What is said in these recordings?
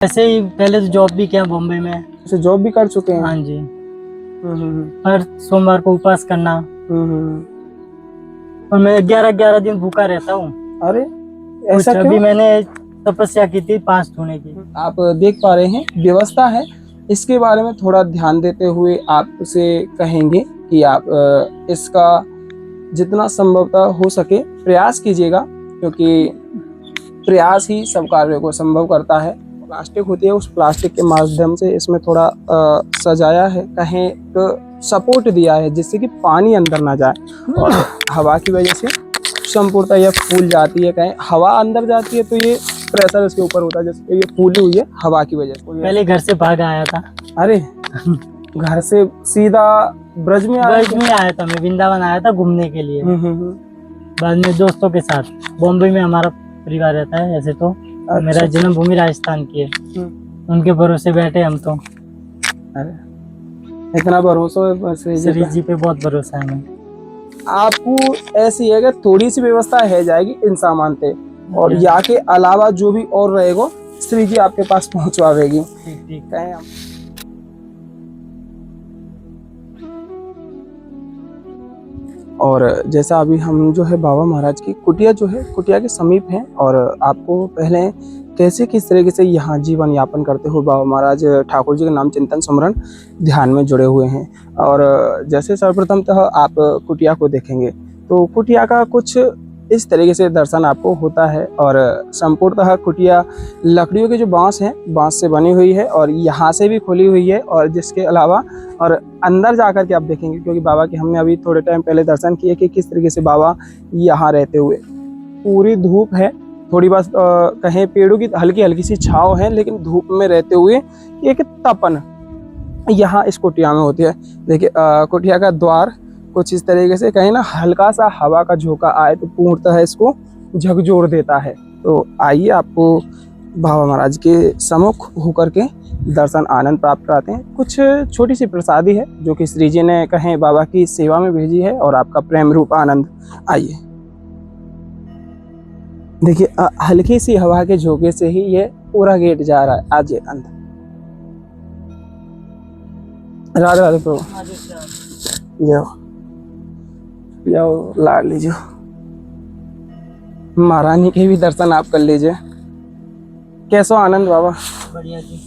ऐसे ही पहले तो जॉब भी किया बॉम्बे में। अच्छा, जॉब भी कर चुके हैं? हाँ जी। हम्म। हर सोमवार को उपवास करना। हम्म। और मैं 11-11 दिन भूखा रहता हूँ। अरे कुछ ऐसा क्यों? अभी मैंने तपस्या की थी 5 धोने की। आप देख पा रहे हैं व्यवस्था है, इसके बारे में थोड़ा ध्यान देते हुए आप उसे कहेंगे कि आप इसका जितना संभवतः हो सके प्रयास कीजिएगा, क्योंकि प्रयास ही सब कार्यों को संभव करता है। प्लास्टिक होती है, उस प्लास्टिक के माध्यम से इसमें थोड़ा सजाया है, कहें तो सपोर्ट दिया है जिससे कि पानी अंदर ना जाए, और हवा की वजह से संपूर्णतः यह फूल जाती है। कहें हवा अंदर जाती है तो ये प्रेशर इसके ऊपर होता है, जैसे ये फूली हुई है हवा की वजह से। पहले घर से भाग आया था। अरे घर से सीधा ब्रज में आया? ब्रज में आया था, मैं वृंदावन आया था घूमने के लिए। हम्म। बाद में दोस्तों के साथ। बॉम्बे में हमारा परिवार रहता है ऐसे तो। मेरा जन्मभूमि राजस्थान की है। उनके भरोसे बैठे हम तो। अरे इतना भरोसा है श्री जी पे बहुत भरोसा है हमें। आपको। ऐसी है कि थोड़ी सी व्यवस्था है जाएगी इन सामान पे, और यहाँ के अलावा जो भी और रहेगा श्री जी आपके पास पहुंचवाएगी। ठीक है। और जैसा अभी हम जो है बाबा महाराज की कुटिया जो है कुटिया के समीप है, और आपको पहले कैसे किस तरीके से यहाँ जीवन यापन करते हो बाबा महाराज ठाकुर जी के नाम चिंतन स्मरण ध्यान में जुड़े हुए हैं। और जैसे सर्वप्रथमतः आप कुटिया को देखेंगे तो कुटिया का कुछ इस तरीके से दर्शन आपको होता है, और संपूर्णतः कुटिया लकड़ियों के जो बांस हैं बांस से बनी हुई है, और यहाँ से भी खुली हुई है, और जिसके अलावा और अंदर जाकर के आप देखेंगे, क्योंकि बाबा के हमने अभी थोड़े टाइम पहले दर्शन किए कि किस तरीके से बाबा यहाँ रहते हुए। पूरी धूप है, थोड़ी बस कहें पेड़ों की हल्की हल्की सी छांव है, लेकिन धूप में रहते हुए एक तपन यहाँ इस कुटिया में होती है। देखिए कुटिया का द्वार कुछ इस तरीके से, कहीं ना हल्का सा हवा का झोंका आए तो पूर्णतः इसको झकझोर देता है। तो आइए आपको बाबा महाराज के सम्मुख होकर के दर्शन आनंद प्राप्त कराते हैं। कुछ छोटी सी प्रसादी है जो कि श्री जी ने कहें बाबा की सेवा में भेजी है, और आपका प्रेम रूप आनंद। आइए देखिए हल्की सी हवा के झोंके से ही ये पूरा गेट जा रहा है। आज अंदर राधे राधे प्रभु। जाओ लाड लीजिए, महारानी के भी दर्शन आप कर लीजिए। कैसा आनंद बाबा? बढ़िया जी।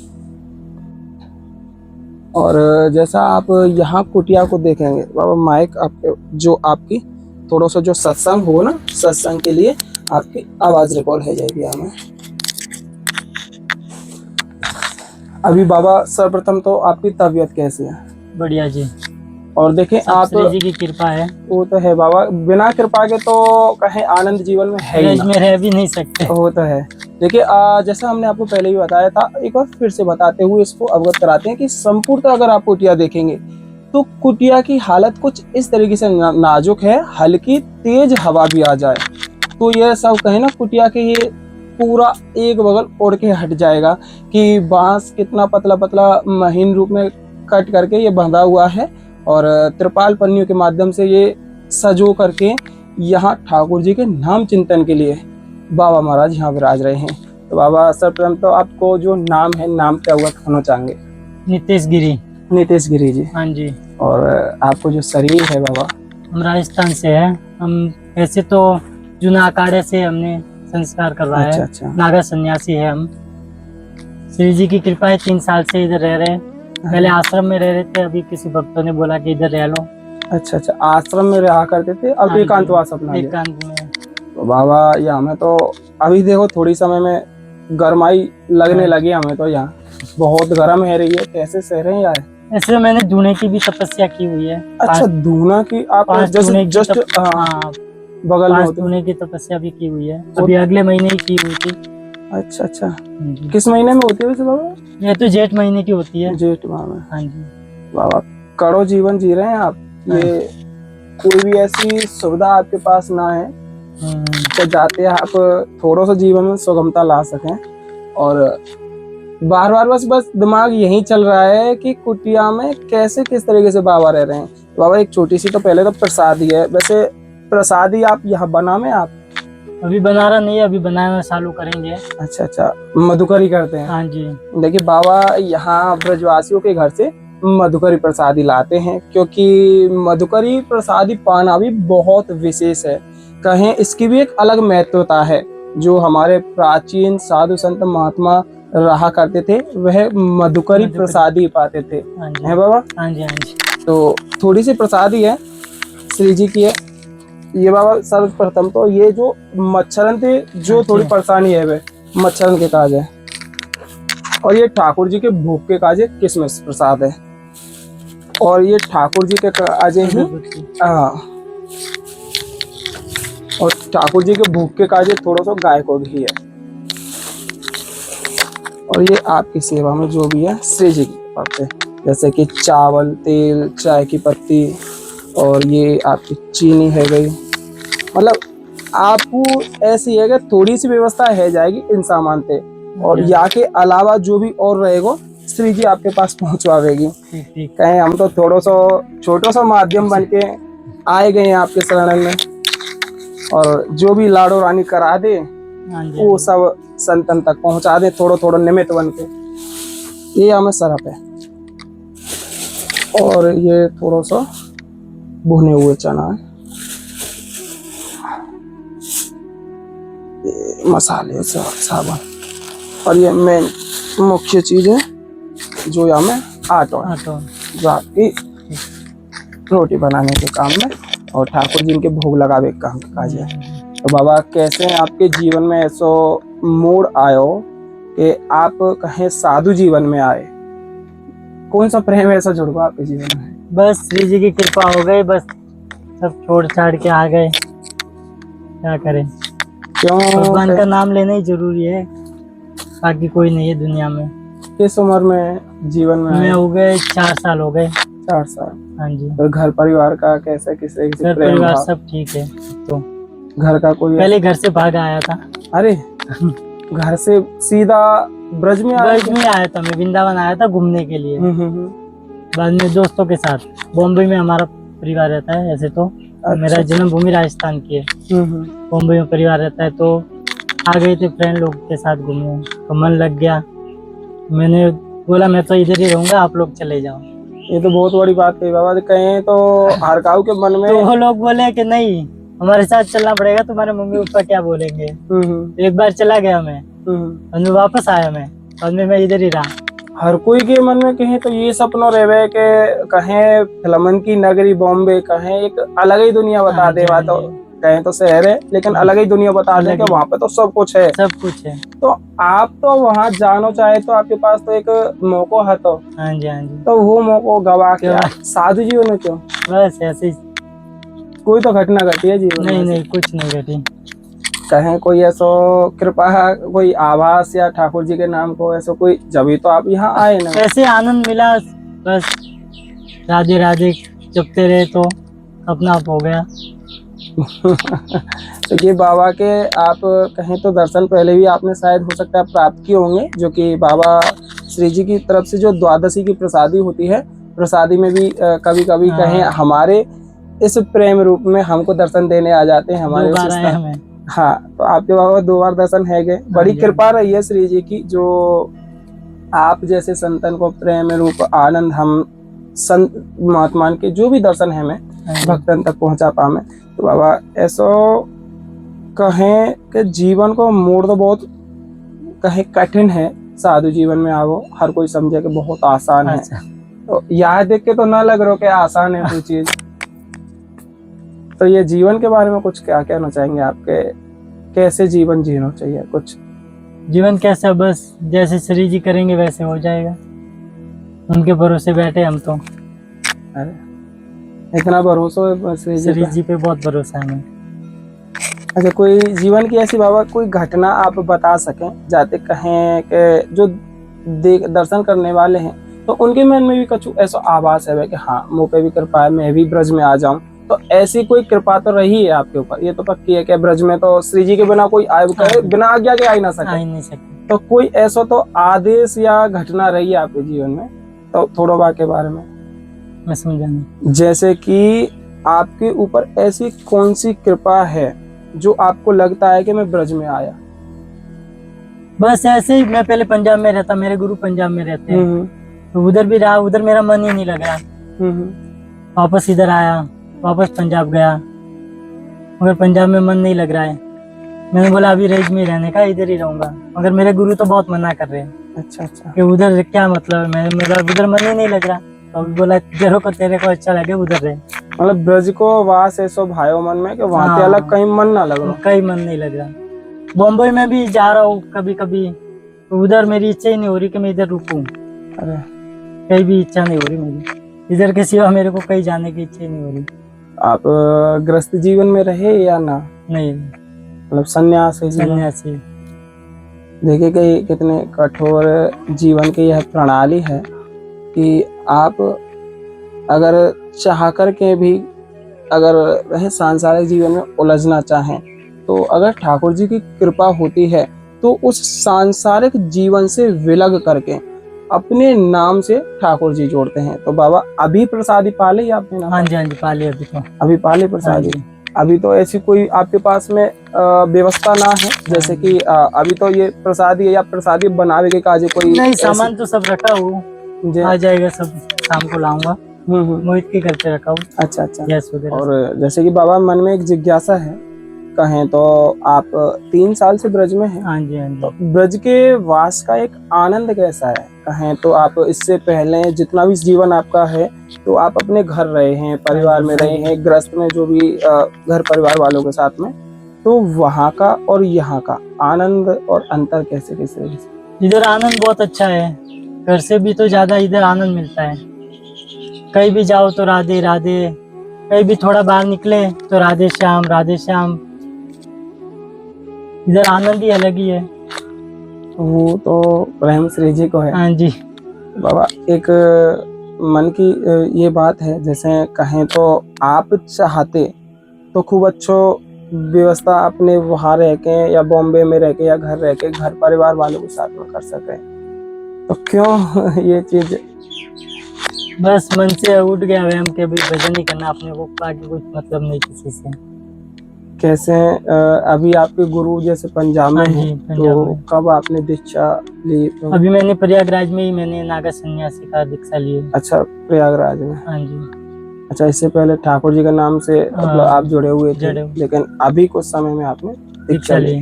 और जैसा आप यहाँ कुटिया को देखेंगे बाबा, माइक आपके जो आपकी थोड़ा सा जो सत्संग हो ना, सत्संग के लिए आपकी आवाज रिकॉर्ड हो जाएगी हमें। अभी बाबा सर्वप्रथम तो आपकी तबीयत कैसी है? बढ़िया जी। और देखें आप, श्री जी की कृपा है। वो तो है बाबा, बिना कृपा के तो कहें आनंद जीवन में है ही ना। में रह भी नहीं सकते। वो तो है। देखिए जैसा हमने आपको पहले भी बताया था, एक बार फिर से बताते हुए इसको अवगत कराते हैं कि संपूर्ण अगर आप कुटिया देखेंगे तो कुटिया की हालत कुछ इस तरीके से नाजुक है। हल्की तेज हवा भी आ जाए तो यह सब कहे ना, कुटिया के ये पूरा एक बगल उड़ के हट जाएगा कि बांस कितना पतला पतला महीन रूप में कट करके ये बंधा हुआ है, और त्रिपाल पन्नियों के माध्यम से ये सजो करके यहाँ ठाकुर जी के नाम चिंतन के लिए बाबा महाराज यहाँ विराज रहे हैं। तो बाबा सर्वप्रथम तो आपको जो नाम है, नाम क्या हुआ होना चाहेंगे? नितेश गिरी। नितेश गिरी जी। हाँ जी। और आपको जो शरीर है बाबा? हम राजस्थान से है। हम ऐसे तो जूना अखाड़े से हमने संस्कार करवाया है। अच्छा। नागा सन्यासी है हम। श्री जी की कृपा है, 3 साल से इधर रह रहे हैं। पहले आश्रम में रह रहे थे, अभी किसी भक्तों ने बोला कि इधर रह लो। अच्छा, आश्रम में रहा करते थे, अब एकांतवास अपना लिया। एकांत में। तो बाबा ये हमें तो अभी देखो थोड़ी समय में गर्माई लगने लगी हमें तो, यहाँ बहुत गर्म है रही है। कैसे सह रहे हैं यार? ऐसे मैंने धूने की भी तपस्या की हुई है। अच्छा, धूना की आप जस्ट बगल में धूने की तपस्या भी की हुई है, अभी अगले महीने ही की हुई थी। अच्छा। किस महीने में होती है वैसे बाबा? ये तो जेठ महीने की होती है। जेठ माह में। हाँ जी। बाबा कड़ो जीवन जी रहे हैं आप। ये कोई भी ऐसी सुविधा आपके पास ना है तो जाते आप थोड़ा सा जीवन में सुगमता ला सकें। और बार बार बस दिमाग यही चल रहा है कि कुटिया में कैसे किस तरीके से बाबा रह रहे हैं। बाबा एक छोटी सी तो पहले तो प्रसादी है, वैसे प्रसादी आप यहाँ बना में आप अभी बना रहा नहीं है, अभी बनाना चालू करेंगे। अच्छा अच्छा, मधुकरी करते हैं। हाँ जी। देखिए बाबा यहाँ ब्रजवासियों के घर से मधुकरी प्रसादी लाते हैं, क्योंकि मधुकरी प्रसादी पाना भी बहुत विशेष है। कहें इसकी भी एक अलग महत्वता है। जो हमारे प्राचीन साधु संत महात्मा रहा करते थे वह मधुकरी प्रसादी पाते थे। हाँ जी। है बाबा? हाँ जी। हाँ जी। तो थोड़ी सी प्रसादी है, श्री जी की है ये बाबा। सर्वप्रथम तो ये जो मच्छरन थे, जो थोड़ी परेशानी है वे मच्छरन के काज है, और ये ठाकुर जी के भोग के काजे किशमिश प्रसाद है, और ये ठाकुर जी के काजे ही और ठाकुर जी के भोग के काजे थोड़ा सा गाय को घी है, और ये आपकी सेवा में जो भी है श्री जी की बातें, जैसे कि चावल, तेल, चाय की पत्ती, और ये आपकी चीनी है गई। मतलब आपको ऐसी है कि थोड़ी सी व्यवस्था है जाएगी इन सामान पे, और या के अलावा जो भी और रहेगा श्री जी आपके पास पहुंचवावेगी। कहें हम तो थोड़ा सा छोटा सा माध्यम बन के आए गए हैं आपके शरण में, और जो भी लाडो रानी करा दे वो सब संतन तक पहुंचा दे, थोड़ा थोड़ा निमित्त बन के। ये हमें सरफ है, और ये थोड़ा सा भुने हुए चना है, ये मसाले साबुन, और ये मेन मुख्य चीज है जो यहाँ में आटा, जो आपकी रोटी बनाने के काम में और ठाकुर जी के भोग लगावे के काम का काज है। तो बाबा कैसे आपके जीवन में ऐसा मोड़ आयो कि आप कहें साधु जीवन में आए? कौन सा प्रेम ऐसा जुड़ गया आपके जीवन में? बस श्री जी की कृपा हो गई, बस सब छोड़ छाड़ के आ गए, क्या करें। क्यों? भगवान का नाम लेना ही जरूरी है, बाकी कोई नहीं है दुनिया में। किस उम्र में जीवन में मैं हो गए 4 साल हो गए। 4 साल। हाँ जी। तो घर परिवार का कैसे किसी घर परिवार सब ठीक है। तो घर का कोई पहले घर से भाग आया था। अरे घर से सीधा ब्रज में आया था। मैं वृंदावन आया था घूमने के लिए। बाद में दोस्तों के साथ बॉम्बे में हमारा परिवार रहता है। ऐसे तो मेरा जन्मभूमि राजस्थान की है, बॉम्बे में परिवार रहता है। तो आ गए थे फ्रेंड लोग के साथ घूमने, तो मन लग गया। मैंने बोला मैं तो इधर ही रहूंगा, आप लोग चले जाओ। ये तो बहुत बड़ी बात कही बाबा। कहें तो हरकाऊ के मन में तो वो लोग बोले कि नहीं हमारे साथ चलना पड़ेगा, तुम्हारे मम्मी पापा क्या बोलेंगे। एक बार चला गया मैं, बाद में वापस आया मैं, बाद में मैं इधर ही रहा। हर कोई के मन में कहें तो ये सपनों रहे कि कहें फिल्मन की नगरी बॉम्बे, कहें एक अलग ही दुनिया बता दे। बात तो कहें तो शहर है लेकिन अलग ही दुनिया बता दे कि वहाँ पे तो सब कुछ है। सब कुछ है। तो आप तो वहाँ जानो चाहे तो आपके पास तो एक मौका है। तो हाँ जी, हाँ जी। तो वो मौका गवा के साधु जीवन में क्यों? बस ऐसे ही। कोई तो घटना घटी है जीवन में? नहीं, कुछ नहीं घटी। कहें कोई ऐसा कृपा, कोई आभास या ठाकुर जी के नाम को ऐसा कोई, जब तो आप यहाँ आए ना। ऐसे आनंद मिला, बस राधे राधे जपते रहे तो अपना आप हो गया। तो ये बाबा के आप कहें तो दर्शन पहले भी आपने शायद हो सकता है प्राप्त किए होंगे, जो कि बाबा श्री जी की तरफ से जो द्वादशी की प्रसादी होती है, प्रसादी में भी कभी कभी कहें हमारे इस प्रेम रूप में हमको दर्शन देने आ जाते हैं हमारे उस। हाँ, तो आपके बाबा 2 बार दर्शन है गए। बड़ी कृपा रही है श्री जी की, जो आप जैसे संतन को प्रेम रूप आनंद हम संत महात्मा के जो भी दर्शन है मैं भक्तन तक पहुंचा पावे। तो बाबा ऐसा कहें कि जीवन को मोड़ तो बहुत कहें कठिन है, साधु जीवन में आओ हर कोई समझे कि बहुत आसान है। तो यह देख के तो ना लग रहा कि आसान है कोई चीज। तो ये जीवन के बारे में कुछ क्या कहना चाहेंगे आपके? कैसे जीवन जीना चाहिए? कुछ जीवन कैसा, बस जैसे श्री जी करेंगे वैसे हो जाएगा। उनके भरोसे बैठे हम तो। अरे इतना भरोसा है श्री जी पे? बहुत भरोसा है हमें। अच्छा, कोई जीवन की ऐसी बाबा कोई घटना आप बता सकें जाते कहें कि जो दर्शन करने वाले हैं तो उनके मन में भी कुछ ऐसा आभास है कि हाँ मुँह पे भी कृपा है, मैं भी ब्रज में आ जाऊं। तो ऐसी कोई कृपा तो रही है आपके ऊपर, ये तो पक्की है कि ब्रज में तो श्री जी के बिना कोई बिना आज्ञा के आ ही ना सके। तो कोई ऐसा तो आदेश या घटना रही है आपके जीवन में, तो थोड़ा बात के बारे में मैं समझा नहीं। जैसे कि आपके ऊपर ऐसी कौन सी कृपा है जो आपको लगता है कि मैं ब्रज में आया? बस ऐसे ही, मैं पहले पंजाब में रहता, मेरे गुरु पंजाब में रहते हैं, तो उधर भी रहा, उधर मेरा मन ही नहीं लग रहा। वापस इधर आया, वापस पंजाब गया, मगर पंजाब में मन नहीं लग रहा है। मैंने बोला अभी रेंज में रहने का, इधर ही रहूंगा, मगर मेरे गुरु तो बहुत मना कर रहे हैं। अच्छा अच्छा। कि उधर क्या मतलब है, मेरा उधर मन ही नहीं लग रहा। तो अभी बोला तेरे को अच्छा लगे उधर रहे। मतलब ब्रज को वास ऐसो भायो मन में कि वहाँ पे अलग कहीं मन ना लग रहा। कहीं मन नहीं लग रहा। बॉम्बे में भी जा रहा हूँ कभी कभी, तो उधर मेरी इच्छा ही नहीं हो रही कि मैं इधर रुकूं। अरे कहीं भी इच्छा नहीं हो रही मेरी, इधर के सिवा मेरे को कहीं जाने की इच्छा ही नहीं हो रही। आप गृहस्थ जीवन में रहे या ना? नहीं, मतलब संन्यास है जीवन? सन्यासी। देखिए कि कितने कठोर जीवन की यह प्रणाली है कि आप अगर चाह कर के भी अगर वह सांसारिक जीवन में उलझना चाहें, तो अगर ठाकुर जी की कृपा होती है तो उस सांसारिक जीवन से विलग करके अपने नाम से ठाकुर जी जोड़ते हैं। तो बाबा अभी प्रसादी पाले या आपने नाम? हाँ जी पाले अभी तो। अभी पाले प्रसादी। अभी तो ऐसी कोई आपके पास में व्यवस्था ना है, जैसे कि अभी तो ये प्रसादी या प्रसादी बनावे के काज कोई नहीं, सामान तो सब रखा हूँ, आ जाएगा सब, शाम को लाऊंगा। मोहित के घर पे रखा हूँ। अच्छा अच्छा। यस वगैरह। और जैसे कि बाबा मन में एक जिज्ञासा है, कहें तो आप 3 साल से ब्रज में हैं। हाँ जी हाँ जी। तो ब्रज के वास का एक आनंद कैसा है? कहें तो आप इससे पहले जितना भी जीवन आपका है, तो आप अपने घर रहे हैं, परिवार में रहे हैं, गृहस्थ में जो भी घर परिवार वालों के साथ में, तो वहाँ का और यहाँ का आनंद और अंतर कैसे कैसे? इधर आनंद बहुत अच्छा है, घर से भी तो ज्यादा इधर आनंद मिलता है। कहीं भी जाओ तो राधे राधे, कहीं भी थोड़ा बाहर निकले तो राधे श्याम राधे श्याम। इधर आनंद ही अलग ही है। वो तो प्रेम श्री जी को है। हाँ जी बाबा, एक मन की ये बात है, जैसे कहें तो आप चाहते तो खूब अच्छो व्यवस्था अपने वहाँ रह के या बॉम्बे में रह के या घर रह के घर परिवार वालों के साथ में कर सके, तो क्यों ये चीज? बस मन से उठ गया वहम के भाई भजन ही करना अपने को, बाकी कुछ मतलब नहीं किसी से। कैसे अभी आपके गुरु जैसे पंजाब में हैं, तो कब आपने दीक्षा ली? अभी मैंने प्रयागराज में ही मैंने नागा सन्यासी का दीक्षा ली। अच्छा, प्रयागराज में? हाँ जी। अच्छा, इससे पहले ठाकुर जी के नाम से मतलब आप जुड़े हुए थे, लेकिन अभी कुछ समय में आपने दीक्षा ली।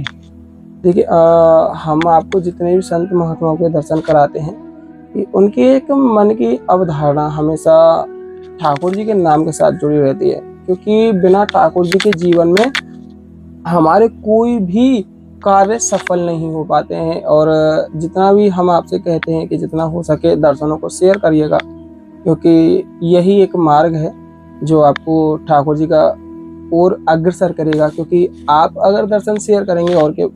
देखिए, हम आपको जितने भी संत महात्माओं के दर्शन कराते हैं कि उनकी एक मन की अवधारणा हमेशा ठाकुर जी के नाम के साथ जुड़ी रहती है, क्योंकि बिना ठाकुर जी के जीवन में हमारे कोई भी कार्य सफल नहीं हो पाते हैं। और जितना भी हम आपसे कहते हैं कि जितना हो सके दर्शनों को शेयर करिएगा, क्योंकि यही एक मार्ग है जो आपको ठाकुर जी का और अग्रसर करेगा। क्योंकि आप अगर दर्शन शेयर करेंगे और के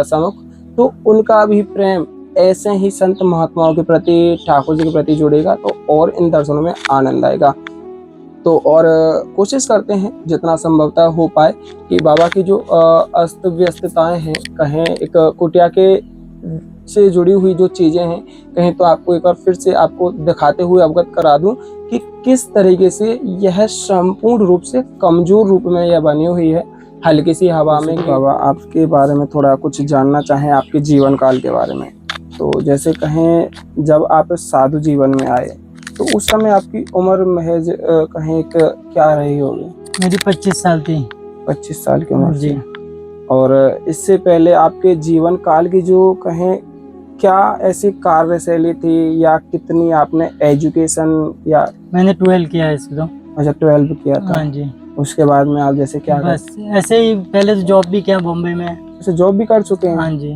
सम्मुख, तो उनका भी प्रेम ऐसे ही संत महात्माओं के प्रति, ठाकुर जी के प्रति जुड़ेगा, तो और इन दर्शनों में आनंद आएगा। तो और कोशिश करते हैं जितना संभवतः हो पाए कि बाबा की जो अस्त व्यस्तताएं हैं, कहें एक कुटिया के से जुड़ी हुई जो चीजें हैं, कहें तो आपको एक बार फिर से आपको दिखाते हुए अवगत करा दूं कि किस तरीके से यह संपूर्ण रूप से कमजोर रूप में यह बनी हुई है, हल्की सी हवा में। बाबा, आपके बारे में थोड़ा कुछ जानना चाहें, आपके जीवन काल के बारे में। तो जैसे कहें जब आप साधु जीवन में आए, तो उस समय आपकी उम्र महज कहें क्या रही होगी? मेरी 25 साल थी। 25 साल की उम्र जी। और इससे पहले आपके जीवन काल की जो कहें क्या ऐसी कार्यशैली थी, या कितनी आपने एजुकेशन? या मैंने 12 किया है इसको। अच्छा, 12 किया था। हाँ जी। उसके बाद में आप जैसे क्या? बस ऐसे ही, पहले तो जॉब भी किया बॉम्बे में। अच्छा, जॉब भी कर चुके हैं? हाँ जी।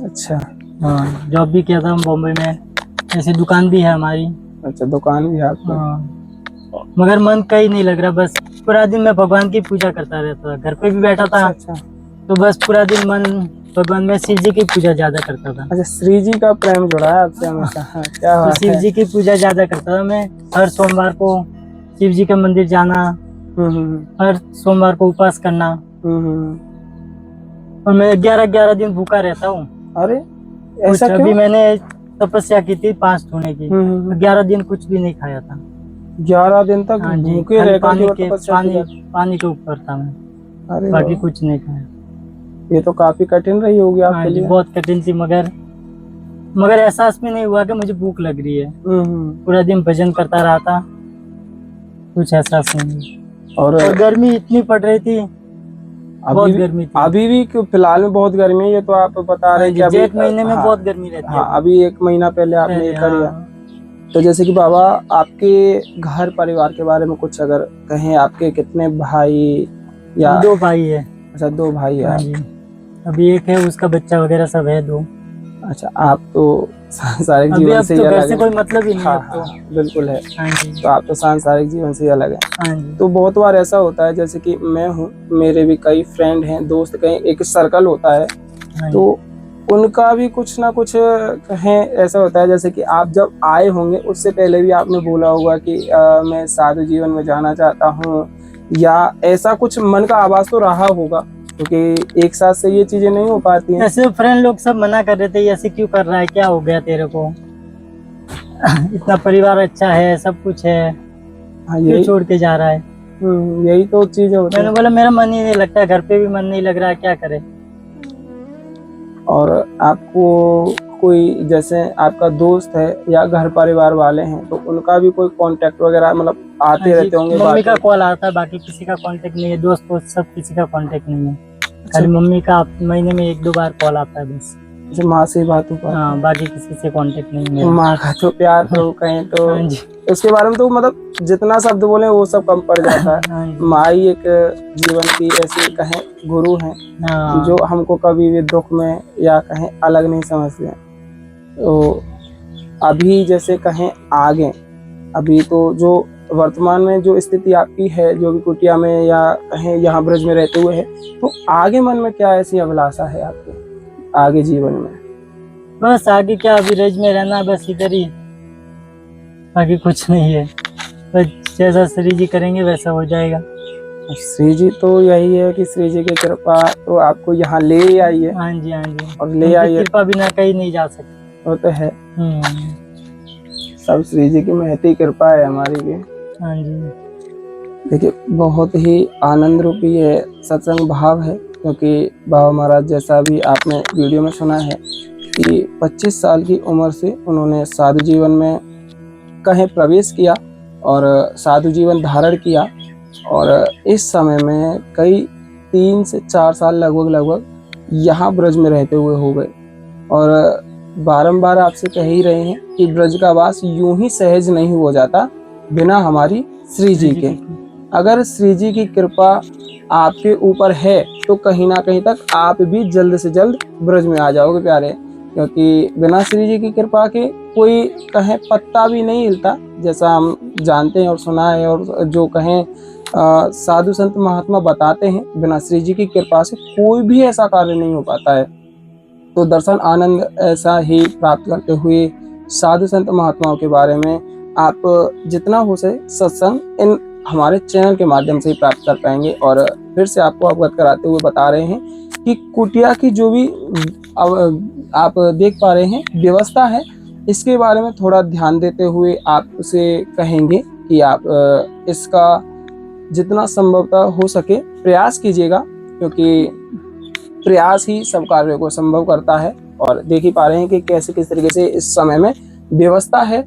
अच्छा, हाँ, जॉब भी किया था हम बॉम्बे में, ऐसे दुकान भी है हमारी। अच्छा, दुकान भी है आपकी? हाँ, मगर मन कहीं नहीं लग रहा, बस पूरा दिन मैं भगवान की पूजा करता रहता था, घर पे भी बैठा था। अच्छा। तो बस पूरा दिन मन भगवान में शिव जी की पूजा ज्यादा करता था। अच्छा, श्री जी का प्रेम जुड़ा है आपसे हमेशा? क्या तो शिव जी की पूजा ज्यादा करता था मैं। हर सोमवार को शिव जी के मंदिर जाना, हर सोमवार को उपवास करना, और मैं 11 दिन भूखा रहता हूँ। अरे ऐसा क्यों? अभी मैंने तपस्या की थी 5 होने की, 11 दिन कुछ भी नहीं खाया था। 11 दिन तक भूखे रहकर पानी के ऊपर था मैं। अरे बाकी वाह, कुछ नहीं खाया। ये तो काफी कठिन रही होगी हाँ आपके जी, लिए। बहुत कठिन थी, मगर एहसास भी नहीं हुआ कि मुझे भूख लग रही है। पूरा दिन भजन करता रहा था, कुछ एहसास नहीं हुआ। और और गर्मी इतनी पड़ रही थी, बहुत अभी भी गर्मी थी। अभी भी फिलहाल में बहुत गर्मी है, ये तो आप बता रहे हाँ हैं कि जी, अभी जेठ महीने में हाँ बहुत गर्मी रहती है हाँ, अभी 1 महीना पहले आपने ये कर लिया। हाँ। तो जैसे कि बाबा, आपके घर परिवार के बारे में कुछ अगर कहें, आपके कितने भाई या? हम 2 भाई है। अच्छा, 2 भाई है हाँ आप। जी, अभी एक है, उसका बच्चा वगैरह सब है 2। अच्छा, आप तो सांसारिक अभी जीवन अब से ही तो घर अलग से है। कोई मतलब ही नहीं है हाँ अब हाँ तो। हाँ, बिल्कुल है। हाँ जी। तो आप तो सांसारिक जीवन से ही अलग है। हाँ जी। तो बहुत बार ऐसा होता है, जैसे कि मैं हूँ, मेरे भी कई फ्रेंड हैं, दोस्त, कहीं एक सर्कल होता है, हाँ तो जी। उनका भी कुछ ना कुछ कहें ऐसा होता है। जैसे कि आप जब आए होंगे उससे पहले भी आपने बोला होगा कि मैं साधु जीवन में जाना चाहता हूँ, या ऐसा कुछ मन का आवाज तो रहा होगा, क्योंकि एक साथ से ये चीजें नहीं हो पाती हैं। ऐसे फ्रेंड लोग सब मना कर रहे थे, ऐसे क्यों कर रहा है, क्या हो गया तेरे को? इतना परिवार अच्छा है, सब कुछ है, हाँ, क्यों यही छोड़ के जा रहा है? यही तो चीजें होती मैंने हैं। बोला मेरा मन ही नहीं लगता, घर पे भी मन नहीं लग रहा है, क्या करे? और आपको कोई, जैसे आपका दोस्त है या घर परिवार वाले हैं, तो उनका भी कोई कांटेक्ट वगैरह मतलब हाँ आते जी, रहते होंगे, मम्मी का बातें? कॉल आता है, बाकी किसी का कांटेक्ट नहीं है। दोस्त वोस्त सब किसी का कांटेक्ट नहीं है, अच्छा, खाली मम्मी का महीने में 1-2 बार कॉल आता है बस। जैसे माँ से बात हो पाती हाँ, है। बाकी किसी से कांटेक्ट नहीं है मेरा। माँ का तो प्यार तो कहें तो हाँ जी। उसके बारे में तो मतलब जितना शब्द बोले वो सब कम पड़ जाता है। हाँ जी। माँ ही एक जीवन की ऐसी कहें गुरु है, हाँ जो हमको कभी भी दुख में या कहें अलग नहीं समझते हैं। तो अभी जैसे कहें आगे, अभी तो जो वर्तमान में जो स्थिति आपकी है, जो भी कुटिया में या कहें यहाँ ब्रज में रहते हुए है, तो आगे मन में क्या ऐसी अभिलाषा है आपके आगे जीवन में? बस आगे क्या, अभी रज में रहना है, बस इधर ही, बाकी कुछ नहीं है। बस जैसा श्री जी करेंगे वैसा हो जाएगा। श्री जी तो यही है कि श्री जी की कृपा तो आपको यहाँ ले ही आई है, हाँ जी। हाँ जी, और ले उनकी आई है, कृपा बिना कहीं नहीं जा सकते। वो तो है। सब श्री जी की महती कृपा है हमारी भी। हाँ जी। देखिए, बहुत ही आनंद रूपी है सत्संग भाव है, क्योंकि बाबा महाराज जैसा भी आपने वीडियो में सुना है कि 25 साल की उम्र से उन्होंने साधु जीवन में कहीं प्रवेश किया और साधु जीवन धारण किया, और इस समय में कई 3 से 4 साल लगभग यहाँ ब्रज में रहते हुए हो गए। और बारंबार आपसे कह ही रहे हैं कि ब्रज का वास यूं ही सहज नहीं हो जाता बिना हमारी श्री जी के। अगर श्री जी की कृपा आपके ऊपर है तो कहीं ना कहीं तक आप भी जल्द से जल्द ब्रज में आ जाओगे प्यारे, क्योंकि बिना श्री जी की कृपा के कोई कहें पत्ता भी नहीं हिलता, जैसा हम जानते हैं और सुना है, और जो कहें साधु संत महात्मा बताते हैं, बिना श्री जी की कृपा से कोई भी ऐसा कार्य नहीं हो पाता है। तो दर्शन आनंद ऐसा ही प्राप्त करते हुए साधु संत महात्माओं के बारे में आप जितना हो सके सत्संग इन हमारे चैनल के माध्यम से ही प्राप्त कर पाएंगे। और फिर से आपको अवगत कराते हुए बता रहे हैं कि कुटिया की जो भी आप देख पा रहे हैं व्यवस्था है, इसके बारे में थोड़ा ध्यान देते हुए आप उसे कहेंगे कि आप इसका जितना संभवतः हो सके प्रयास कीजिएगा, क्योंकि प्रयास ही सब कार्यों को संभव करता है। और देख ही पा रहे हैं कि कैसे किस तरीके से इस समय में व्यवस्था है,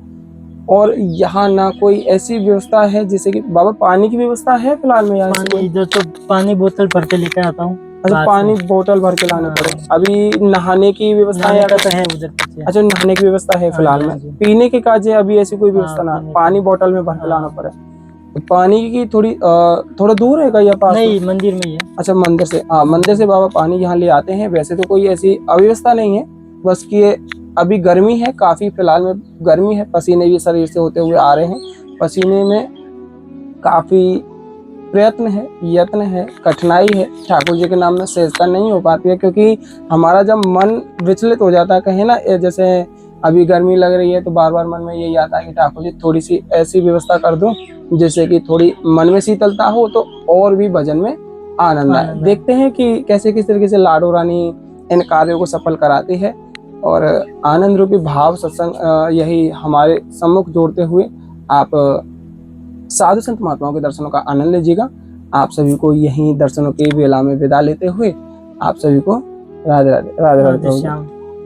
और यहाँ ना कोई ऐसी व्यवस्था है जैसे कि बाबा पानी की व्यवस्था है फिलहाल में यहाँ से? पानी इधर तो पानी बोतल भर के लेकर आता हूँ। अच्छा, पानी बोतल भर के लाने पड़े। अभी नहाने की व्यवस्था है? तो है उधर पीछे। अच्छा, नहाने की व्यवस्था है फिलहाल में। पीने के काजे अभी ऐसी कोई व्यवस्था ना, पानी बोतल में भर के लाना पड़े। तो पानी की थोड़ा दूर है या पास? नहीं, मंदिर में ही है। अच्छा, मंदिर से, हाँ, मंदिर से बाबा पानी यहाँ ले आते हैं। वैसे तो कोई ऐसी अव्यवस्था नहीं है, बस कि अभी गर्मी है काफी, फिलहाल में गर्मी है, पसीने भी शरीर से होते हुए आ रहे हैं, पसीने में काफी यत्न है, कठिनाई है, ठाकुर जी के नाम में सहजता नहीं हो पाती है, क्योंकि हमारा जब मन विचलित हो जाता है, कहें ना, जैसे अभी गर्मी लग रही है तो बार बार मन में यही आता है कि ठाकुर जी थोड़ी सी ऐसी व्यवस्था कर दूं जिससे कि थोड़ी मन में शीतलता हो, तो और भी भजन में आनंद आए। देखते हैं कि कैसे किस तरीके से लाडो रानी इन कार्यों को सफल कराती है, और आनंद रूपी भाव सत्संग यही हमारे सम्मुख जोड़ते हुए आप साधु संत महात्माओं के दर्शनों का आनंद लीजिएगा। आप सभी को यहीं दर्शनों की बेला में विदा लेते हुए आप सभी को राधे राधे राधे राधे राधे श्याम।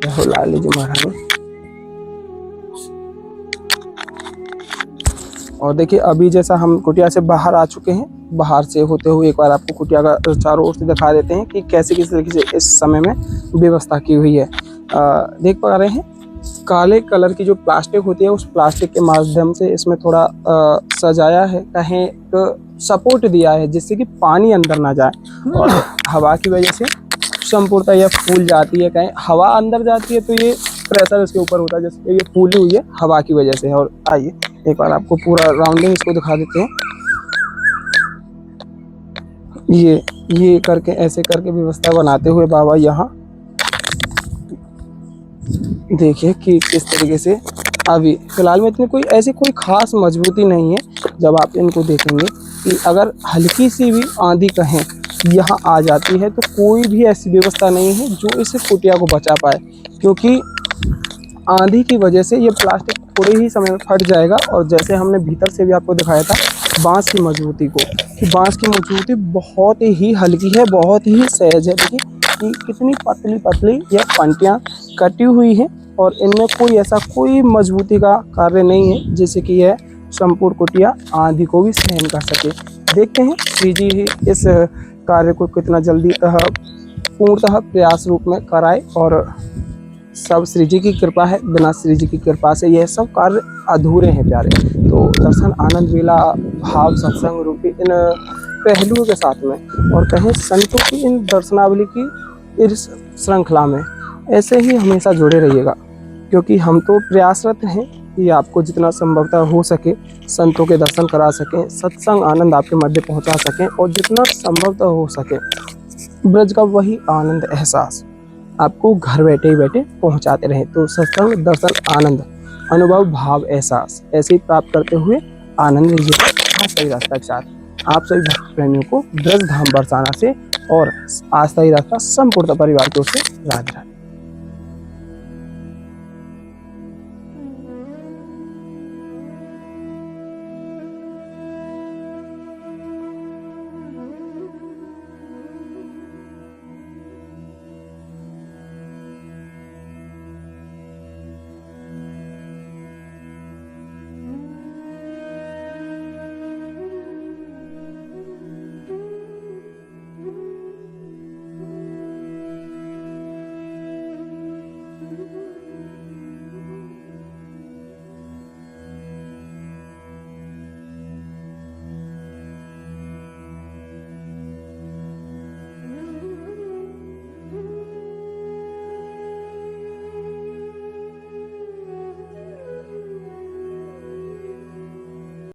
हो लाली जी महारानी। और देखिए अभी जैसा हम कुटिया से बाहर आ चुके हैं, बाहर से होते हुए एक बार आपको कुटिया का चारों ओर से दिखा देते हैं कि कैसे किस तरीके से इस समय में व्यवस्था की हुई है। देख पा रहे हैं काले कलर की जो प्लास्टिक होती है उस प्लास्टिक के माध्यम से इसमें थोड़ा सजाया है, कहें तो सपोर्ट दिया है जिससे कि पानी अंदर ना जाए और हवा की वजह से संपूर्णतः यह फूल जाती है। कहें हवा अंदर जाती है तो ये प्रेशर इसके ऊपर होता है, जैसे ये फूली हुई है हवा की वजह से। और आइए एक बार आपको पूरा राउंडिंग इसको दिखा देते हैं। ये करके ऐसे करके व्यवस्था बनाते हुए बाबा यहाँ देखिए कि किस तरीके से अभी फिलहाल में इतनी कोई ऐसी कोई खास मजबूती नहीं है। जब आप इनको देखेंगे कि अगर हल्की सी भी आंधी कहें यहाँ आ जाती है तो कोई भी ऐसी व्यवस्था नहीं है जो इस कुटिया को बचा पाए, क्योंकि आंधी की वजह से ये प्लास्टिक थोड़े ही समय में फट जाएगा। और जैसे हमने भीतर से भी आपको दिखाया था बांस की मजबूती को, कि बांस की मजबूती बहुत ही हल्की है, बहुत ही सहज है। देखिए कि कितनी पतली पतली यह पंक्तियाँ कटी हुई हैं और इनमें कोई ऐसा कोई मजबूती का कार्य नहीं है जिससे कि यह संपूर्ण कुटिया आंधी को भी सहन कर सके। देखते हैं श्री जी ही इस कार्य को कितना जल्दी पूर्णतः प्रयास रूप में कराए। और सब श्री जी की कृपा है, बिना श्री जी की कृपा से यह सब कार्य अधूरे हैं प्यारे। तो दर्शन आनंद वेला भाव सत्संग रूपी इन पहलुओं के साथ में और कहें संतों की इन दर्शनावली की इस श्रृंखला में ऐसे ही हमेशा जुड़े रहिएगा, क्योंकि हम तो प्रयासरत हैं कि आपको जितना संभवतः हो सके संतों के दर्शन करा सकें, सत्संग आनंद आपके मध्य पहुंचा सकें और जितना संभवतः हो सके ब्रज का वही आनंद एहसास आपको घर बैठे ही बैठे पहुंचाते रहें। तो सत्संग दर्शन आनंद अनुभव भाव एहसास ऐसे ही प्राप्त करते हुए आनंद लीजिए सही रास्ता के साथ। आप सभी भक्त प्रेमियों को ब्रज धाम बरसाना से और आस्था ही रास्ता संपूर्ण परिवार की ओर से राधे राधे।